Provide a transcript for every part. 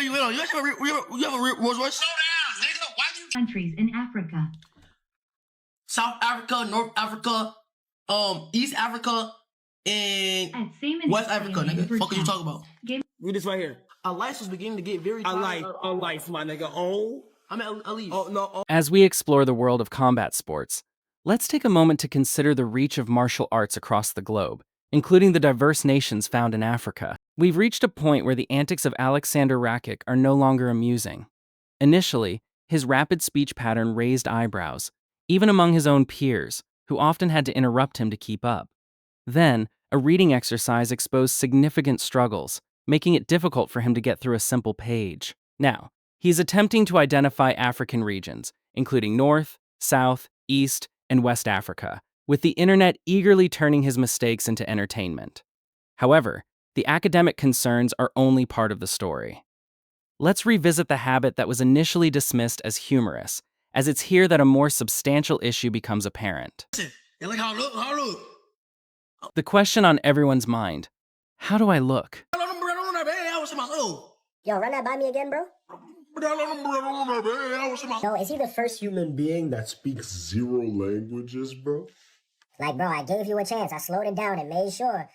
You have a Rolls Royce? Slow down, nigga. Why you? Countries in Africa. South Africa, North Africa, East Africa, and West Africa, nigga. Fuck are you talking about? Read this right here. Our life was beginning to get very A life, my nigga. Oh. I mean, at least. Oh, no. Oh. As we explore the world of combat sports, let's take a moment to consider the reach of martial arts across the globe, including the diverse nations found in Africa. We've reached a point where the antics of Alexander Rakic are no longer amusing. Initially, his rapid speech pattern raised eyebrows, even among his own peers, who often had to interrupt him to keep up. Then, a reading exercise exposed significant struggles, making it difficult for him to get through a simple page. Now, he's attempting to identify African regions, including North, South, East, and West Africa, with the internet eagerly turning his mistakes into entertainment. However, the academic concerns are only part of the story. Let's revisit the habit that was initially dismissed as humorous, as it's here that a more substantial issue becomes apparent. Yeah, like how I look. The question on everyone's mind, how do I look? Yo, run that by me again, bro. Yo, is he the first human being that speaks 0 languages, bro? Like, bro, I gave you a chance. I slowed it down and made sure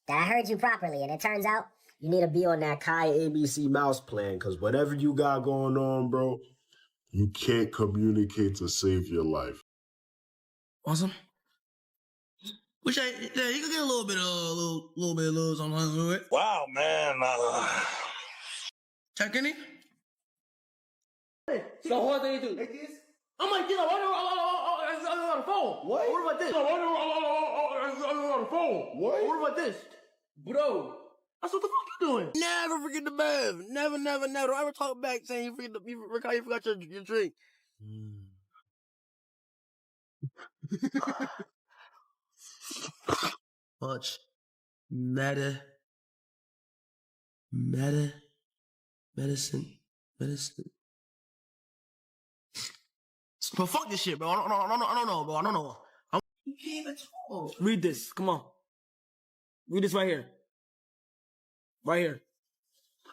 that I heard you properly, and it turns out You need to be on that Kai ABC mouse plan, because whatever you got going on, bro, you can't communicate to save your life. Awesome. Which you could get a little bit of something. Wow, man. Check any? So what do you do? Like this? I'm like, on the phone. What? What about this? On the phone. What about this? Bro, that's what the fuck you doing. Never forget the Bev. Never. Don't ever talk back saying you forgot your drink. Much medicine. But fuck this shit, bro. I don't know, bro. I don't know. You can't even talk. Read this. Come on. Read this right here. Right here.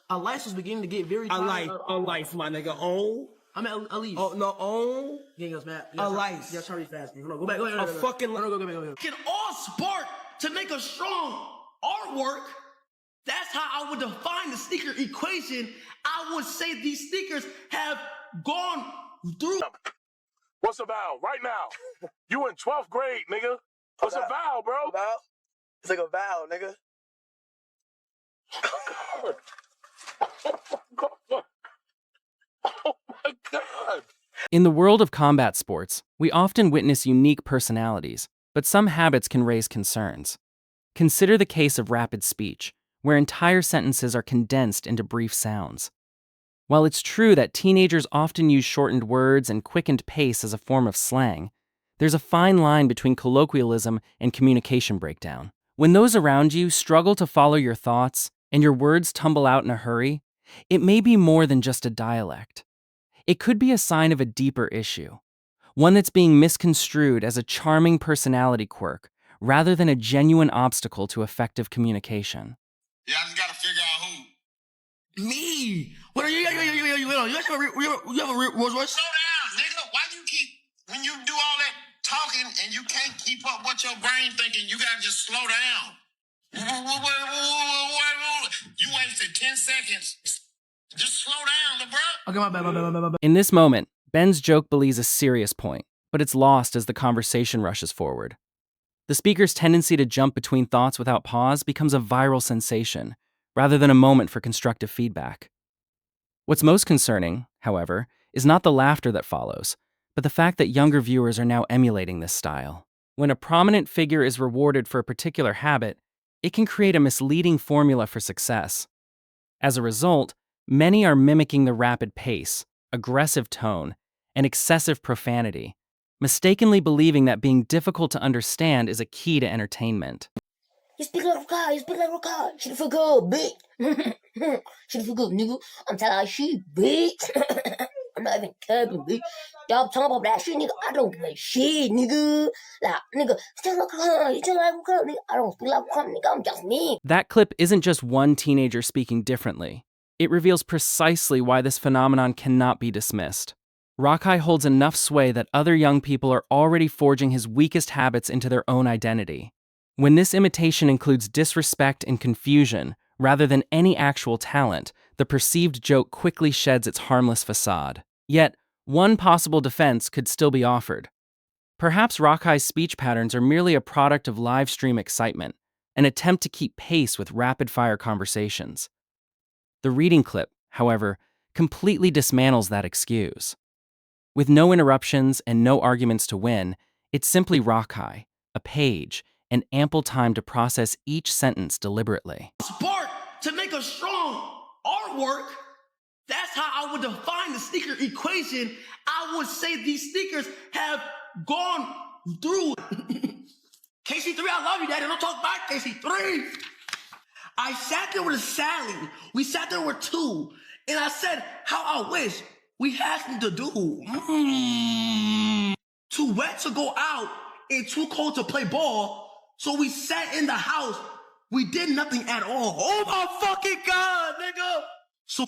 Our life was beginning to get very. A life, my nigga. Oh. I mean, at least. Oh no. Oh. Yeah, man. A life. Yeah, try fast. Go back. Go fucking. Go back. Can all spark to make a strong artwork. That's how I would define the sneaker equation. I would say these sneakers have gone through. What's a vowel? Right now. You in 12th grade, nigga. What's a vowel, bro? A vowel? It's like a vowel, nigga. Oh, God. Oh, my God. In the world of combat sports, we often witness unique personalities, but some habits can raise concerns. Consider the case of rapid speech, where entire sentences are condensed into brief sounds. While it's true that teenagers often use shortened words and quickened pace as a form of slang, there's a fine line between colloquialism and communication breakdown. When those around you struggle to follow your thoughts and your words tumble out in a hurry, it may be more than just a dialect. It could be a sign of a deeper issue, one that's being misconstrued as a charming personality quirk rather than a genuine obstacle to effective communication. Yeah, I just gotta figure out who. Me? What are you? You have a Rolls Royce? Slow down, nigga. Why do you keep, when you do all that talking and you can't keep up what your brain thinking, you gotta just slow down. You wasted 10 seconds. Just slow down, bro. Okay, my bad. In this moment, Ben's joke belies a serious point, but it's lost as the conversation rushes forward. The speaker's tendency to jump between thoughts without pause becomes a viral sensation, rather than a moment for constructive feedback. What's most concerning, however, is not the laughter that follows, but the fact that younger viewers are now emulating this style. When a prominent figure is rewarded for a particular habit, it can create a misleading formula for success. As a result, many are mimicking the rapid pace, aggressive tone, and excessive profanity, mistakenly believing that being difficult to understand is a key to entertainment. You speak like Rakai. She feel good, bitch. She feel good, nigga. I'm telling you, she bitch. I'm not even capping, bitch. Y'all talking about that shit, nigga. I don't give a shit, nigga. Like, nigga, still like Rakai. You still like Rakai, nigga. I don't speak like Rakai, nigga. I'm just me. That clip isn't just one teenager speaking differently. it reveals precisely why this phenomenon cannot be dismissed. Rakai holds enough sway that other young people are already forging his weakest habits into their own identity. When this imitation includes disrespect and confusion, rather than any actual talent, the perceived joke quickly sheds its harmless facade. Yet, one possible defense could still be offered. Perhaps Rakai's speech patterns are merely a product of live stream excitement, an attempt to keep pace with rapid-fire conversations. The reading clip, however, completely dismantles that excuse. With no interruptions and no arguments to win, it's simply Rakai, a page, and ample time to process each sentence deliberately. Sport to make a strong artwork. That's how I would define the sneaker equation. I would say these sneakers have gone through. KC3, I love you, Daddy. Don't talk back, KC3. I sat there with a Sally. We sat there with two. And I said, how I wish we had something to do. Too wet to go out and too cold to play ball. So we sat in the house. We did nothing at all. Oh my fucking God, nigga. So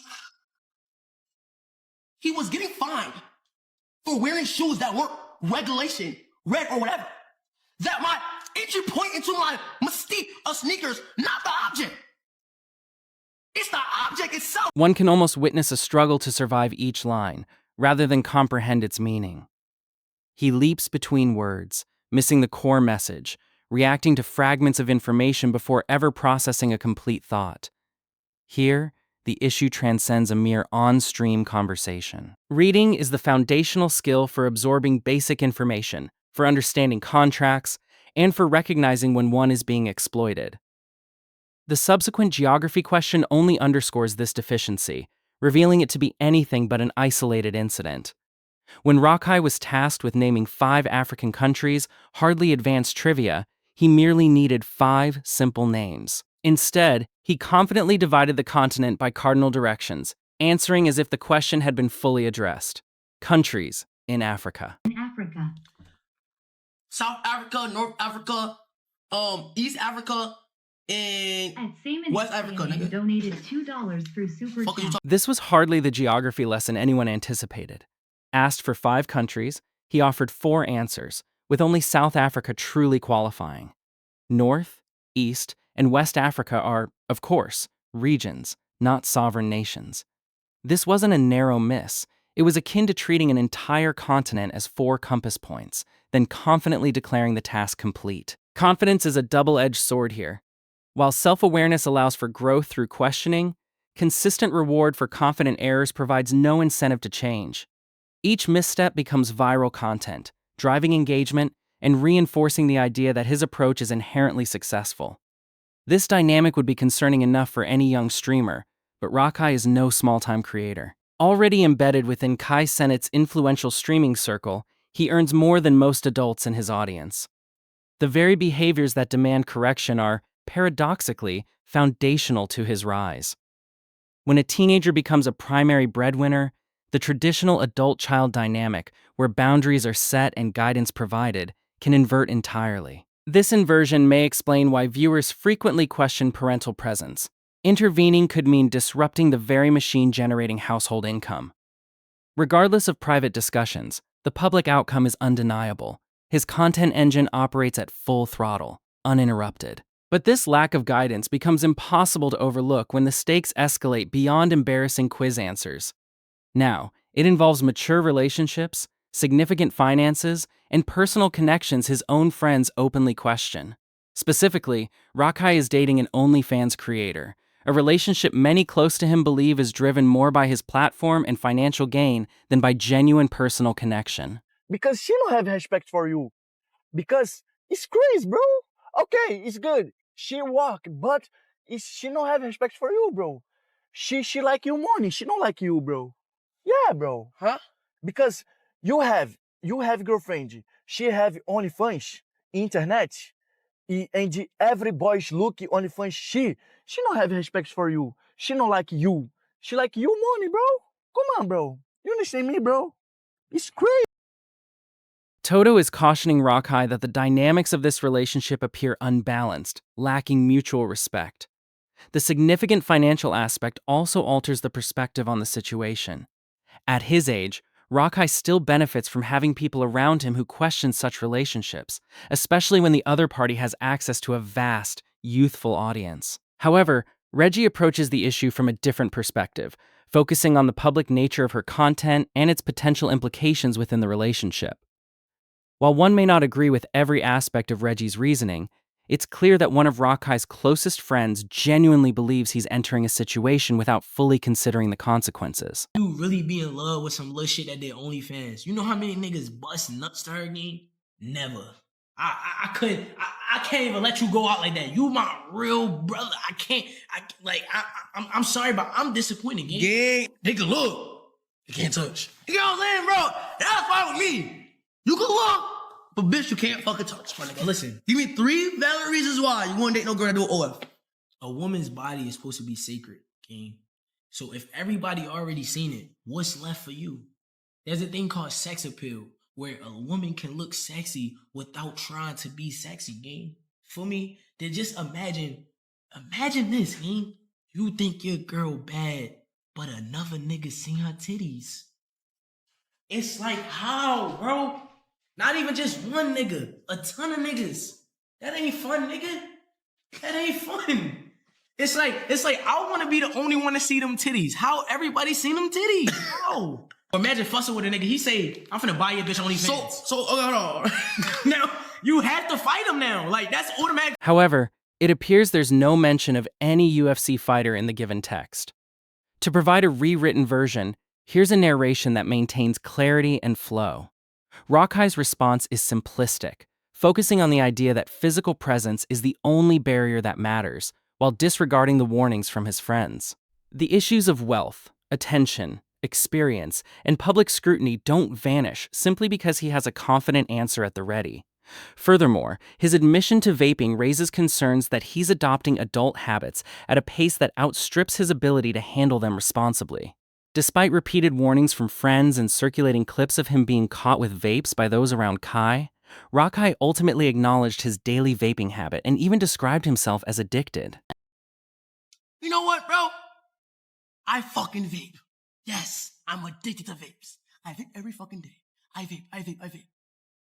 he was getting fined for wearing shoes that weren't regulation, red or whatever. That my entry point into my mystique of sneakers, not the object. It's the object itself. One can almost witness a struggle to survive each line, rather than comprehend its meaning. He leaps between words, missing the core message, reacting to fragments of information before ever processing a complete thought. Here, the issue transcends a mere on-stream conversation. Reading is the foundational skill for absorbing basic information, for understanding contracts, and for recognizing when one is being exploited. The subsequent geography question only underscores this deficiency, revealing it to be anything but an isolated incident. When Rakai was tasked with naming 5 African countries, hardly advanced trivia, he merely needed 5 simple names. Instead, he confidently divided the continent by cardinal directions, answering as if the question had been fully addressed. Countries in Africa. South Africa, North Africa, East Africa, and West Africa, nigga. Donated $2 through Super Chat. This was hardly the geography lesson anyone anticipated. Asked for 5 countries, he offered 4 answers, with only South Africa truly qualifying. North, East, and West Africa are, of course, regions, not sovereign nations. This wasn't a narrow miss. It was akin to treating an entire continent as 4 compass points, then confidently declaring the task complete. Confidence is a double-edged sword here. While self-awareness allows for growth through questioning, consistent reward for confident errors provides no incentive to change. Each misstep becomes viral content, driving engagement and reinforcing the idea that his approach is inherently successful. This dynamic would be concerning enough for any young streamer, but Rakai is no small-time creator. Already embedded within Kai Cenat's influential streaming circle, he earns more than most adults in his audience. The very behaviors that demand correction are, paradoxically, foundational to his rise. When a teenager becomes a primary breadwinner, the traditional adult-child dynamic, where boundaries are set and guidance provided, can invert entirely. This inversion may explain why viewers frequently question parental presence. Intervening could mean disrupting the very machine generating household income. Regardless of private discussions, the public outcome is undeniable. His content engine operates at full throttle, uninterrupted. But this lack of guidance becomes impossible to overlook when the stakes escalate beyond embarrassing quiz answers. Now, it involves mature relationships, significant finances, and personal connections his own friends openly question. Specifically, Rakai is dating an OnlyFans creator, a relationship many close to him believe is driven more by his platform and financial gain than by genuine personal connection. Because she don't have respect for you. Because it's crazy, bro. Okay, it's good. She walk, but she don't have respect for you, bro. She like you money. She don't like you, bro. Yeah, bro. Huh? Because you have girlfriend. She have OnlyFans, internet, and every boy's look OnlyFans. She don't have respect for you. She don't like you. She like you money, bro. Come on, bro. You understand me, bro? It's crazy. Toto is cautioning Rakai that the dynamics of this relationship appear unbalanced, lacking mutual respect. The significant financial aspect also alters the perspective on the situation. At his age, Rakai still benefits from having people around him who question such relationships, especially when the other party has access to a vast, youthful audience. However, Reggie approaches the issue from a different perspective, focusing on the public nature of her content and its potential implications within the relationship. While one may not agree with every aspect of Reggie's reasoning, it's clear that one of Rakai's closest friends genuinely believes he's entering a situation without fully considering the consequences. You really be in love with some little shit that did OnlyFans. You know how many niggas bust nuts to her game? Never. I couldn't. I can't even let you go out like that. You my real brother. I can't. I'm sorry, but I'm disappointed, gang. Yeah, nigga, look. You can't touch. You know what I'm saying, bro? That's fine with me. You can look, but bitch, you can't fucking touch, my nigga. Listen, Give me 3 valid reasons why you wouldn't date no girl that do OF. a woman's body is supposed to be sacred, gang. So if everybody already seen it, what's left for you? There's a thing called sex appeal, where a woman can look sexy without trying to be sexy, gang. For me, then just imagine this, gang. You think your girl bad, but another nigga seen her titties. It's like, how, bro? Not even just one nigga, a ton of niggas. That ain't fun, nigga. That ain't fun. It's like I want to be the only one to see them titties. How everybody seen them titties, bro? Imagine fussing with a nigga. He say, "I'm finna buy your bitch OnlyFans." So hold on. Now you have to fight him now. Like that's automatic. However, it appears there's no mention of any UFC fighter in the given text. To provide a rewritten version, here's a narration that maintains clarity and flow. Rakai's response is simplistic, focusing on the idea that physical presence is the only barrier that matters, while disregarding the warnings from his friends. The issues of wealth, attention, experience, and public scrutiny don't vanish simply because he has a confident answer at the ready. Furthermore, his admission to vaping raises concerns that he's adopting adult habits at a pace that outstrips his ability to handle them responsibly. Despite repeated warnings from friends and circulating clips of him being caught with vapes by those around Kai, Rakai ultimately acknowledged his daily vaping habit and even described himself as addicted. You know what, bro? I fucking vape. Yes, I'm addicted to vapes. I vape every fucking day. I vape.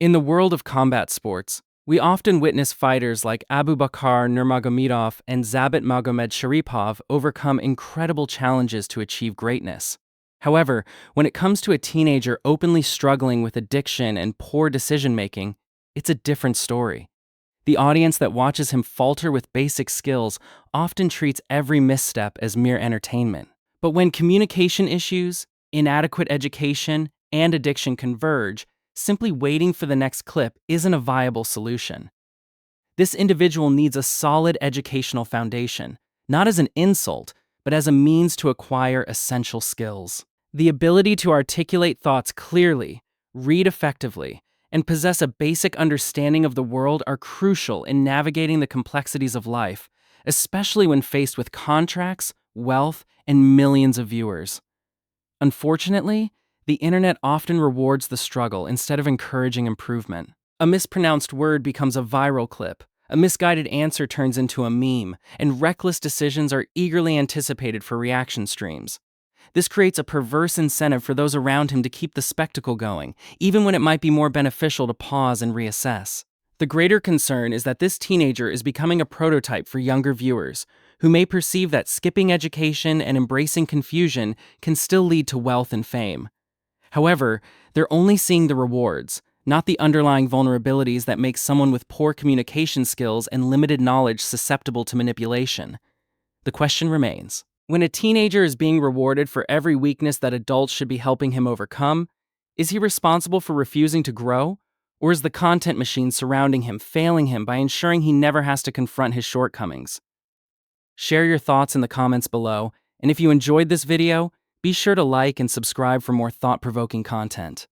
In the world of combat sports, we often witness fighters like Abu Bakar Nurmagomedov and Zabit Magomed Sharipov overcome incredible challenges to achieve greatness. However, when it comes to a teenager openly struggling with addiction and poor decision-making, it's a different story. The audience that watches him falter with basic skills often treats every misstep as mere entertainment. But when communication issues, inadequate education, and addiction converge, simply waiting for the next clip isn't a viable solution. This individual needs a solid educational foundation, not as an insult, but as a means to acquire essential skills. The ability to articulate thoughts clearly, read effectively, and possess a basic understanding of the world are crucial in navigating the complexities of life, especially when faced with contracts, wealth, and millions of viewers. Unfortunately, the internet often rewards the struggle instead of encouraging improvement. A mispronounced word becomes a viral clip, a misguided answer turns into a meme, and reckless decisions are eagerly anticipated for reaction streams. This creates a perverse incentive for those around him to keep the spectacle going, even when it might be more beneficial to pause and reassess. The greater concern is that this teenager is becoming a prototype for younger viewers, who may perceive that skipping education and embracing confusion can still lead to wealth and fame. However, they're only seeing the rewards, not the underlying vulnerabilities that make someone with poor communication skills and limited knowledge susceptible to manipulation. The question remains, when a teenager is being rewarded for every weakness that adults should be helping him overcome, is he responsible for refusing to grow? Or is the content machine surrounding him failing him by ensuring he never has to confront his shortcomings? Share your thoughts in the comments below, and if you enjoyed this video, be sure to like and subscribe for more thought-provoking content.